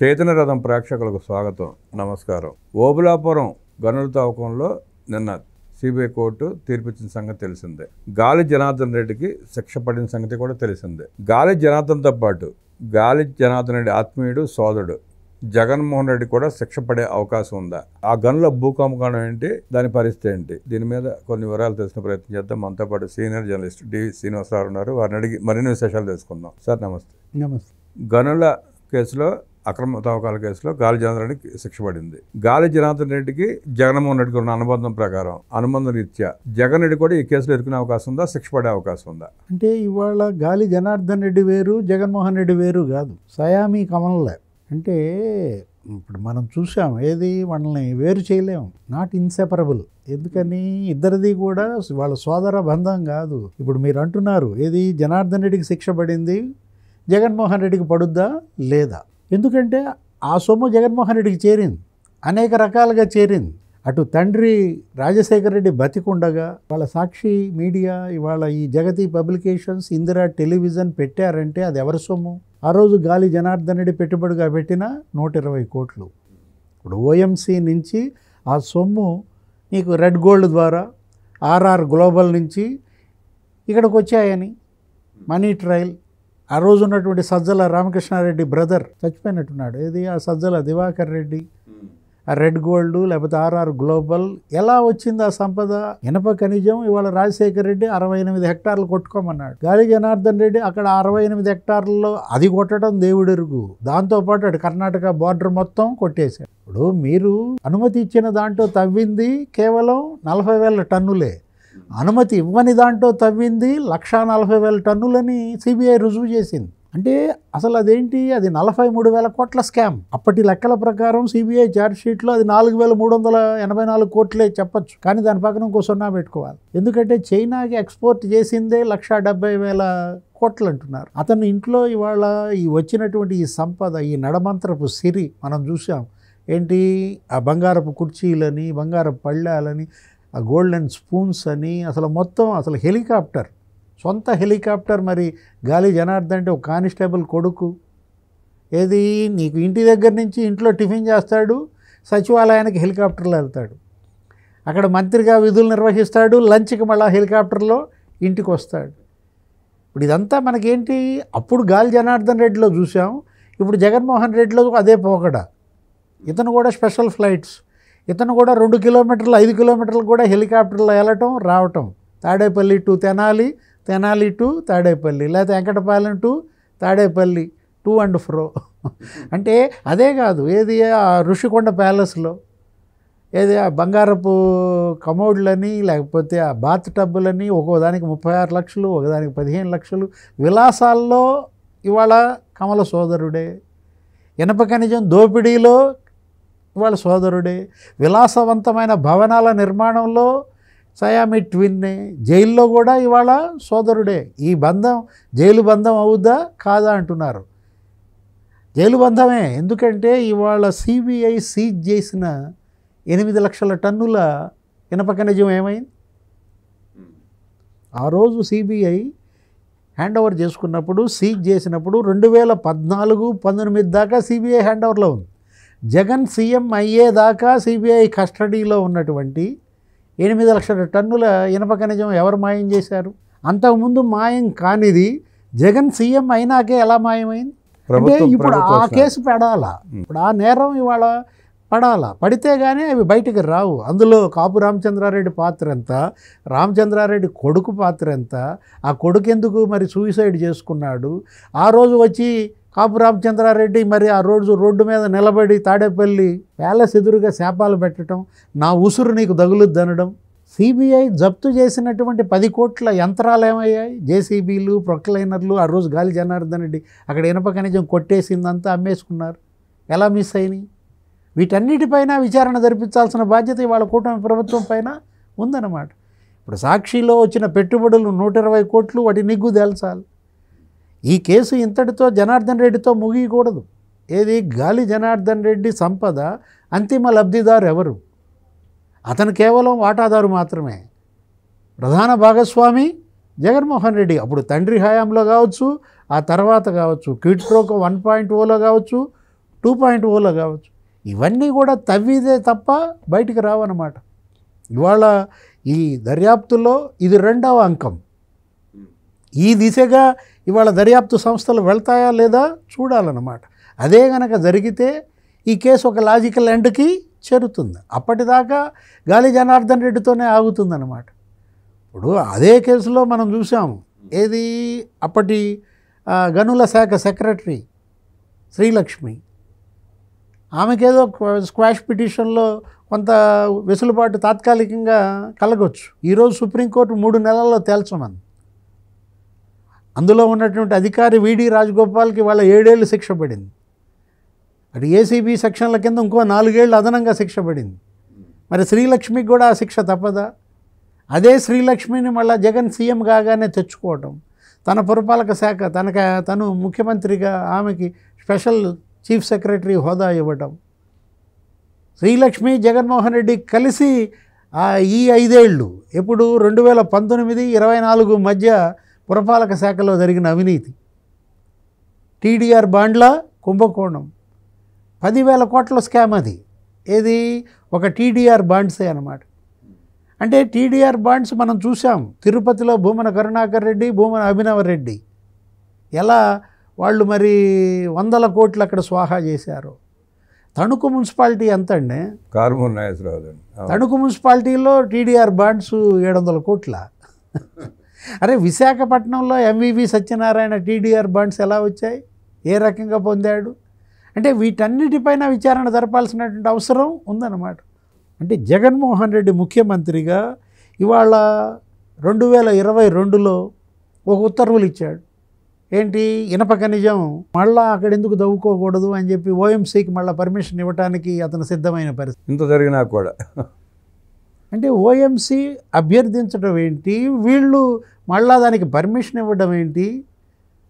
చైతన్య రథం ప్రేక్షకులకు స్వాగతం, నమస్కారం. ఓబులాపురం గనుల తవ్వకంలో నిన్న సిబిఐ కోర్టు తీర్పిచ్చిన సంగతి తెలిసిందే. గాలి జనార్దన్ రెడ్డికి శిక్ష పడిన సంగతి కూడా తెలిసిందే. గాలి జనార్దన్తో పాటు గాలి జనార్దన్ రెడ్డి ఆత్మీయుడు, సోదరుడు జగన్మోహన్ రెడ్డి కూడా శిక్ష పడే అవకాశం ఉందా? ఆ గనుల భూకంపం ఏంటి, దాని పరిస్థితి ఏంటి? దీని మీద కొన్ని వివరాలు తెలిసిన ప్రయత్నం చేద్దాం. మనతో పాటు సీనియర్ జర్నలిస్ట్ డి శ్రీనివాసరావు ఉన్నారు. వారిని అడిగి మరిన్ని విశేషాలు తెలుసుకుందాం. సార్ నమస్తే. నమస్తే. గనుల కేసులో, అక్రమ తవ్వకాల కేసులో గాలి జనార్దన్ రెడ్డికి శిక్ష పడింది. గాలి జనార్దన్ రెడ్డికి జగన్మోహన్ రెడ్డికి ఉన్న అనుబంధం రీత్యా జగన్ రెడ్డి కూడా ఈ కేసులో ఎదుర్కొనే అవకాశం ఉందా, శిక్ష పడే అవకాశం ఉందా? అంటే ఇవాళ గాలి జనార్దన్ రెడ్డి వేరు, జగన్మోహన్ రెడ్డి వేరు కాదు, సయామీ కమలలే. అంటే ఇప్పుడు మనం చూసాం, ఏది వాళ్ళని వేరు చేయలేము, నాట్ ఇన్సెపరబుల్. ఎందుకని ఇద్దరిది కూడా వాళ్ళ సోదర బంధం కాదు. ఇప్పుడు మీరు అంటున్నారు ఏది జనార్దన్ రెడ్డికి శిక్ష పడింది, జగన్మోహన్ రెడ్డికి పడుద్దా లేదా? ఎందుకంటే ఆ సొమ్ము జగన్మోహన్ రెడ్డికి చేరింది, అనేక రకాలుగా చేరింది. అటు తండ్రి రాజశేఖర రెడ్డి బతికుండగా వాళ్ళ సాక్షి మీడియా, ఇవాళ ఈ జగతి పబ్లికేషన్స్, ఇందిరా టెలివిజన్ పెట్టారంటే అది ఎవరి సొమ్ము? ఆ రోజు గాలి జనార్దన్ రెడ్డి పెట్టుబడిగా పెట్టిన 120 కోట్లు. ఇప్పుడు ఓఎంసీ నుంచి ఆ సొమ్ము నీకు రెడ్ గోల్డ్ ద్వారా, ఆర్ఆర్ గ్లోబల్ నుంచి ఇక్కడికి వచ్చాయని మనీ ట్రయల్. ఆ రోజు ఉన్నటువంటి సజ్జల రామకృష్ణారెడ్డి బ్రదర్ చచ్చిపోయినట్టున్నాడు, ఏది ఆ సజ్జల దివాకర్ రెడ్డి, ఆ రెడ్ గోల్డ్ లేకపోతే ఆర్ఆర్ గ్లోబల్. ఎలా వచ్చింది ఆ సంపద? ఇనప ఖనిజం ఇవాళ రాజశేఖర రెడ్డి 68 హెక్టార్లు కొట్టుకోమన్నాడు. గాలి జనార్దన్ రెడ్డి అక్కడ 68 హెక్టార్లలో అది కొట్టడం దేవుడెరుగు. దాంతోపాటు అటు కర్ణాటక బార్డర్ మొత్తం కొట్టేశాడు. ఇప్పుడు మీరు అనుమతి ఇచ్చిన దాంట్లో తవ్వింది కేవలం 40,000 టన్నులే, అనుమతి ఇవ్వని దాంట్లో తవ్వింది 140,000 టన్నులని సిబిఐ రుజువు చేసింది. అంటే అసలు అదేంటి? అది 43,000 కోట్ల స్కామ్. అప్పటి లెక్కల ప్రకారం సిబిఐ ఛార్జ్షీట్లో అది 4,384 కోట్లే చెప్పచ్చు, కానీ దాని పక్కన ఇంకో 0 పెట్టుకోవాలి. ఎందుకంటే చైనాకి ఎక్స్పోర్ట్ చేసిందే 170,000 కోట్లు అంటున్నారు. అతని ఇంట్లో ఇవాళ ఈ వచ్చినటువంటి ఈ సంపద, ఈ నడమంత్రపు సిరి మనం చూసాం. ఏంటి? ఆ బంగారపు కుర్చీలని, బంగారపు పళ్ళాలని, ఆ గోల్డెన్ స్పూన్స్ అని, అసలు మొత్తం అసలు హెలికాప్టర్, సొంత హెలికాప్టర్. మరి గాలి జనార్దన్ అంటే ఒక కానిస్టేబుల్ కొడుకు, ఏది నీకు ఇంటి దగ్గర నుంచి ఇంట్లో టిఫిన్ చేస్తాడు, సచివాలయానికి హెలికాప్టర్లో వెళ్తాడు, అక్కడ మంత్రిగా విధులు నిర్వహిస్తాడు, లంచ్కి మళ్ళీ హెలికాప్టర్లో ఇంటికి వస్తాడు. ఇప్పుడు ఇదంతా మనకేంటి? అప్పుడు గాలి జనార్దన్ రెడ్డిలో చూసాం, ఇప్పుడు జగన్మోహన్ రెడ్డిలో అదే పోకడ. ఇతను కూడా స్పెషల్ ఫ్లైట్స్, ఇతను కూడా 2 కిలోమీటర్లు 5 కిలోమీటర్లు కూడా హెలికాప్టర్లో వెళ్ళటం రావటం. తాడేపల్లి టు తెనాలి, తెనాలి టు తాడేపల్లి, లేకపోతే Venkatapalem to Tadepalli, to and fro. అంటే అదే కాదు, ఏది ఆ ఋషికొండ ప్యాలెస్లో ఏది ఆ బంగారపు కమోడ్లని, లేకపోతే ఆ బాత్ టబ్బులని, ఒక్కోదానికి 36 లక్షలు, ఒకదానికి 15 లక్షలు విలాసాల్లో ఇవాళ కమల సోదరుడే. ఇనప ఖనిజం దోపిడీలో ఇవాళ సోదరుడే. విలాసవంతమైన భవనాల నిర్మాణంలో సయామి ట్విన్నే. జైల్లో కూడా ఇవాళ సోదరుడే. ఈ బంధం జైలు బంధం అవుద్దా కాదా అంటున్నారు. జైలు బంధమే. ఎందుకంటే ఇవాళ సిబిఐ సీజ్ చేసిన 8 లక్షల టన్నుల ఇనప ఖనిజం ఏమైంది? ఆ రోజు సిబిఐ హ్యాండ్ ఓవర్ చేసుకున్నప్పుడు, సీజ్ చేసినప్పుడు 2014-19 దాకా సిబిఐ హ్యాండ్ ఓవర్లో ఉంది. జగన్ సీఎం అయ్యేదాకా సిబిఐ కస్టడీలో ఉన్నటువంటి 8 లక్షల టన్నుల ఇనప ఖనిజం ఎవరు మాయం చేశారు? అంతకుముందు మాయం కానిది జగన్ సీఎం అయినాకే ఎలా మాయమైంది? అంటే ఇప్పుడు ఆ కేసు పడాలా, ఇప్పుడు ఆ నేరం ఇవాళ పడాలా, పడితే కానీ అవి బయటికి రావు. అందులో కాపు రామచంద్రారెడ్డి పాత్ర ఎంత, రామచంద్రారెడ్డి కొడుకు పాత్ర ఎంత, ఆ కొడుకు ఎందుకు మరి సూసైడ్ చేసుకున్నాడు? ఆ రోజు వచ్చి కాపు రామచంద్రారెడ్డి మరి ఆ రోజు రోడ్డు మీద నిలబడి తాడేపల్లి ప్యాలెస్ ఎదురుగా శాపాలు పెట్టడం, నా ఉసురు నీకు తగులుద్దనడం. సిబిఐ జప్తు చేసినటువంటి 10 కోట్ల యంత్రాలు ఏమయ్యాయి? జేసీబీలు, ప్రొక్లైనర్లు. ఆ రోజు గాలి జనార్దన్ రెడ్డి అక్కడ ఇనప ఖనిజం కొట్టేసిందంతా అమ్మేసుకున్నారు. ఎలా మిస్ అయినాయి? వీటన్నిటిపైన విచారణ జరిపించాల్సిన బాధ్యత ఇవాళ కూటమి ప్రభుత్వం పైన ఉందన్నమాట. ఇప్పుడు సాక్షిలో వచ్చిన పెట్టుబడులు 120 కోట్లు, వాటి నిగ్గు తేల్చాలి. ఈ కేసు ఇంతటితో జనార్దన్ రెడ్డితో ముగియకూడదు. ఏది? గాలి జనార్దన్ రెడ్డి సంపద అంతిమ లబ్ధిదారు ఎవరు? అతను కేవలం వాటాదారు మాత్రమే. ప్రధాన భాగస్వామి జగన్మోహన్ రెడ్డి. అప్పుడు తండ్రి హయాంలో కావచ్చు, ఆ తర్వాత కావచ్చు, క్విడ్ ప్రోకో 1.0లో కావచ్చు, 2.0లో కావచ్చు. ఇవన్నీ కూడా తవ్విదే తప్ప బయటికి రావన్నమాట. ఇవాళ ఈ దర్యాప్తులో ఇది 2వ అంకం. ఈ దిశగా ఇవాళ దర్యాప్తు సంస్థలు వెళ్తాయా లేదా చూడాలన్నమాట. అదే కనుక జరిగితే ఈ కేసు ఒక లాజికల్ ఎండ్కి చేరుతుంది. అప్పటిదాకా గాలి జనార్దన్ రెడ్డితోనే ఆగుతుందన్నమాట. ఇప్పుడు అదే కేసులో మనం చూసాము, ఏది అప్పటి గనుల శాఖ సెక్రటరీ శ్రీలక్ష్మి, ఆమెకేదో స్క్వాష్ పిటిషన్లో కొంత వెసులుబాటు తాత్కాలికంగా కలగొచ్చు. ఈరోజు సుప్రీంకోర్టు 3 నెలల్లో తేల్చమంది. అందులో ఉన్నటువంటి అధికారి విడి రాజగోపాల్కి వాళ్ళ 7 ఏళ్ళు శిక్ష పడింది. అటు ఏసీబీ సెక్షన్ల కింద ఇంకో 4 ఏళ్ళు అదనంగా శిక్ష పడింది. మరి శ్రీలక్ష్మికి కూడా ఆ శిక్ష తప్పదా? అదే శ్రీలక్ష్మిని మళ్ళీ జగన్ సీఎం కాగానే తెచ్చుకోవటం, తన పురపాలక శాఖ తను ముఖ్యమంత్రిగా ఆమెకి స్పెషల్ చీఫ్ సెక్రటరీ హోదా ఇవ్వటం, శ్రీలక్ష్మి జగన్మోహన్ రెడ్డి కలిసి ఈ 5 ఏళ్ళు ఎప్పుడు 2019-24 మధ్య పురపాలక శాఖలో జరిగిన అవినీతి, టీడీఆర్ బాండ్ల కుంభకోణం, 10,000 కోట్ల స్కామ్. అది ఏది ఒక టీడీఆర్ బాండ్సే అన్నమాట. అంటే టీడీఆర్ బాండ్స్ మనం చూసాం తిరుపతిలో భూమన కరుణాకర్ రెడ్డి, భూమన అభినవ్ రెడ్డి ఎలా వాళ్ళు మరి 100 కోట్లు అక్కడ స్వాహా చేశారు. తణుకు మున్సిపాలిటీ ఎంత అండి? కారుమూరి నాగేశ్వరరావు. తణుకు మున్సిపాలిటీలో టీడీఆర్ బాండ్స్ 700 కోట్ల. అరే విశాఖపట్నంలో ఎంవివి సత్యనారాయణ టీడీఆర్ బాండ్స్ ఎలా వచ్చాయి, ఏ రకంగా పొందాడు? అంటే వీటన్నిటిపైన విచారణ జరపాల్సినటువంటి అవసరం ఉందన్నమాట. అంటే జగన్మోహన్ రెడ్డి ముఖ్యమంత్రిగా ఇవాళ 2022లో ఒక ఉత్తర్వులు ఇచ్చాడు. ఏంటి, ఇనప ఖనిజం మళ్ళా అక్కడ ఎందుకు దవ్వుకోకూడదు అని చెప్పి ఓఎంసీకి మళ్ళీ పర్మిషన్ ఇవ్వడానికి అతను సిద్ధమైన పరిస్థితి. ఇంత జరిగినా కూడా అంటే ఓఎంసీ అభ్యర్థించడం ఏంటి, వీళ్ళు మళ్ళా దానికి పర్మిషన్ ఇవ్వడం ఏంటి,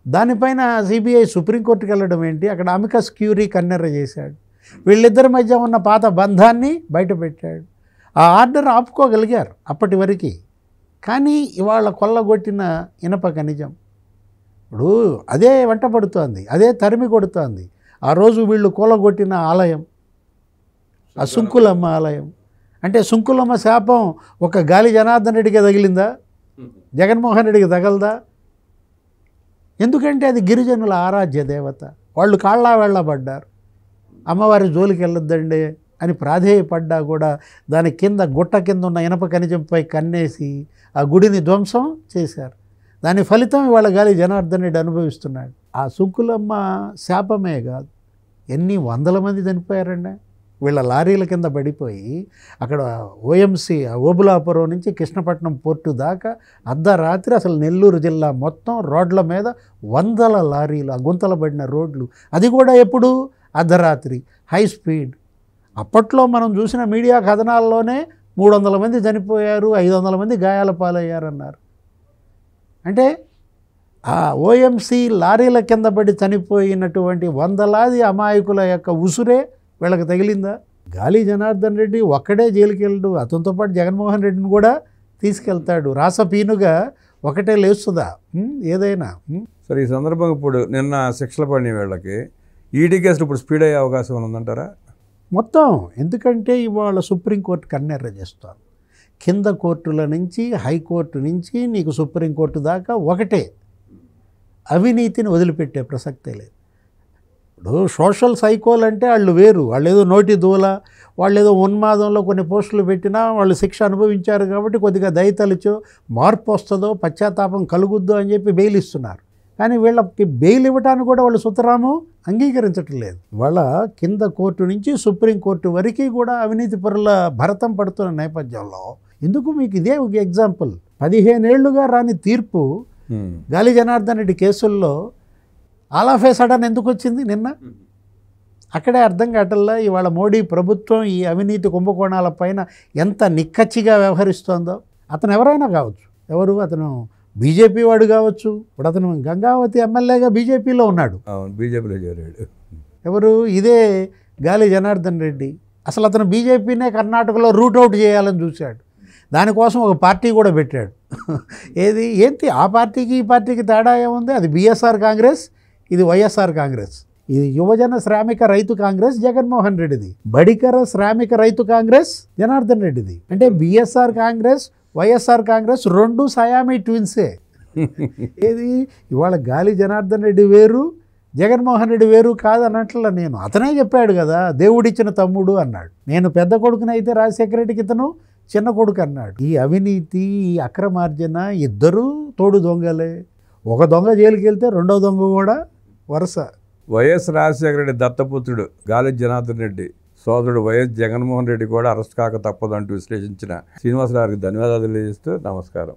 దానిపైన సిబిఐ సుప్రీంకోర్టుకి వెళ్ళడం ఏంటి, అక్కడ అమికస్ క్యూరీ కన్నెర్ర చేశాడు. వీళ్ళిద్దరి మధ్య ఉన్న పాత బంధాన్ని బయటపెట్టాడు. ఆ ఆర్డర్ ఆపుకోగలిగారు అప్పటి వరకు. కానీ ఇవాళ కొల్లగొట్టిన ఇనప ఖనిజం ఇప్పుడు అదే వెంట పడుతోంది, అదే తరిమి కొడుతోంది. ఆ రోజు వీళ్ళు కూలగొట్టిన ఆలయం, ఆ సుంకులమ్మ ఆలయం. అంటే సుంకులమ్మ శాపం ఒక గాలి జనార్దన్ రెడ్డికి తగిలిందా, జగన్మోహన్ రెడ్డికి తగలదా? ఎందుకంటే అది గిరిజనుల ఆరాధ్య దేవత. వాళ్ళు కాళ్ళ వెళ్ళబడ్డారు, అమ్మవారి జోలికి వెళ్ళొద్దండి అని ప్రాధేయపడ్డా కూడా దాని కింద గుట్ట కింద ఉన్న ఇనప ఖనిజంపై కన్నేసి ఆ గుడిని ధ్వంసం చేశారు. దాని ఫలితం ఇవాళ గాలి జనార్దన్ రెడ్డి అనుభవిస్తున్నాడు. ఆ సుంకులమ్మ శాపమే కాదు, ఎన్ని వందల మంది చనిపోయారండి వీళ్ళ లారీల కింద పడిపోయి. అక్కడ ఓఎంసీ ఓబులాపురం నుంచి కృష్ణపట్నం పోర్టు దాకా అర్ధరాత్రి అసలు నెల్లూరు జిల్లా మొత్తం రోడ్ల మీద వందల లారీలు, ఆ గుంతలు పడిన రోడ్లు. అది కూడా ఎప్పుడు అర్ధరాత్రి, హై స్పీడ్. అప్పట్లో మనం చూసిన మీడియా కథనాల్లోనే 300 మంది చనిపోయారు, 500 మంది గాయాల పాలయ్యారన్నారు. అంటే ఆ ఓఎంసీ లారీల కింద పడి చనిపోయినటువంటి వందలాది అమాయకుల యొక్క ఉసురే వీళ్ళకి తగిలిందా? గాలి జనార్దన్ రెడ్డి ఒక్కడే జైలుకి వెళ్ళడు, అతనితో పాటు జగన్మోహన్ రెడ్డిని కూడా తీసుకెళ్తాడు. రాసపీనుగా ఒకటే లేస్తుందా ఏదైనా? సరే, ఈ సందర్భంగా ఇప్పుడు నిన్న శిక్షలు పడిన వీళ్ళకి ఈడీ కేసులు ఇప్పుడు స్పీడ్ అయ్యే అవకాశం ఉందంటారా? మొత్తం ఎందుకంటే ఇవాళ సుప్రీంకోర్టు కన్నెర్ర చేస్తారు. కింద కోర్టుల నుంచి, హైకోర్టు నుంచి నీకు సుప్రీంకోర్టు దాకా ఒకటే, అవినీతిని వదిలిపెట్టే ప్రసక్తే లేదు. ఇప్పుడు సోషల్ సైకోలు అంటే వాళ్ళు వేరు, వాళ్ళు ఏదో నోటి దూల, వాళ్ళు ఏదో ఉన్మాదంలో కొన్ని పోస్టులు పెట్టినా వాళ్ళు శిక్ష అనుభవించారు కాబట్టి కొద్దిగా దయతలిచో మార్పు వస్తుందో పశ్చాత్తాపం కలుగుద్దో అని చెప్పి బెయిల్ ఇస్తున్నారు. కానీ వీళ్ళకి బెయిల్ ఇవ్వడానికి కూడా వాళ్ళు సుతరాము అంగీకరించటం లేదు. వాళ్ళ కింద కోర్టు నుంచి సుప్రీంకోర్టు వరకు కూడా అవినీతి పరుల భరతం పడుతున్న నేపథ్యంలో ఎందుకు మీకు ఇదే ఒక ఎగ్జాంపుల్, 15 ఏళ్లుగా రాని తీర్పు గాలి జనార్దన్ రెడ్డి కేసుల్లో ఆల్ ఆఫ్ ఏ సడన్ ఎందుకు వచ్చింది నిన్న? అక్కడే అర్థం కావట్లా ఇవాళ మోడీ ప్రభుత్వం ఈ అవినీతి కుంభకోణాల పైన ఎంత నిక్కచ్చిగా వ్యవహరిస్తోందో. అతను ఎవరైనా కావచ్చు, ఎవరు అతను బీజేపీ వాడు కావచ్చు, ఇప్పుడు అతను గంగావతి ఎమ్మెల్యేగా బీజేపీలో ఉన్నాడు, బీజేపీలో చేరాడు. ఎవరు? ఇదే గాలి జనార్దన్ రెడ్డి. అసలు అతను బీజేపీనే కర్ణాటకలో రూట్ అవుట్ చేయాలని చూశాడు, దానికోసం ఒక పార్టీ కూడా పెట్టాడు. ఏంటి ఆ పార్టీకి ఈ పార్టీకి తేడా ఏముంది? అది బీఎస్ఆర్ కాంగ్రెస్, ఇది వైఎస్ఆర్ కాంగ్రెస్. ఇది యువజన శ్రామిక రైతు కాంగ్రెస్ జగన్మోహన్ రెడ్డిది, బడికర శ్రామిక రైతు కాంగ్రెస్ జనార్దన్ రెడ్డిది. అంటే బిఎస్ఆర్ కాంగ్రెస్ వైఎస్ఆర్ కాంగ్రెస్ రెండు సయామీ ట్విన్సే. ఏది ఇవాళ గాలి జనార్దన్ రెడ్డి వేరు, జగన్మోహన్ రెడ్డి వేరు కాదన్నట్ల నేను. అతనే చెప్పాడు కదా, దేవుడిచ్చిన తమ్ముడు అన్నాడు. నేను పెద్ద కొడుకునైతే రాజశేఖర రెడ్డికి ఇతను చిన్న కొడుకు అన్నాడు. ఈ అవినీతి, ఈ అక్రమార్జన ఇద్దరూ తోడు దొంగలే. ఒక దొంగ జైలుకి వెళ్తే రెండో దొంగ కూడా వరుస. వైఎస్ రాజశేఖర రెడ్డి దత్తపుత్రుడు గాలి జనార్దన్ రెడ్డి సోదరుడు వైఎస్ జగన్మోహన్ రెడ్డి కూడా అరెస్ట్ కాక తప్పదంటూ విశ్లేషించిన శ్రీనివాసరావుకి ధన్యవాదాలు తెలియజేస్తూ నమస్కారం.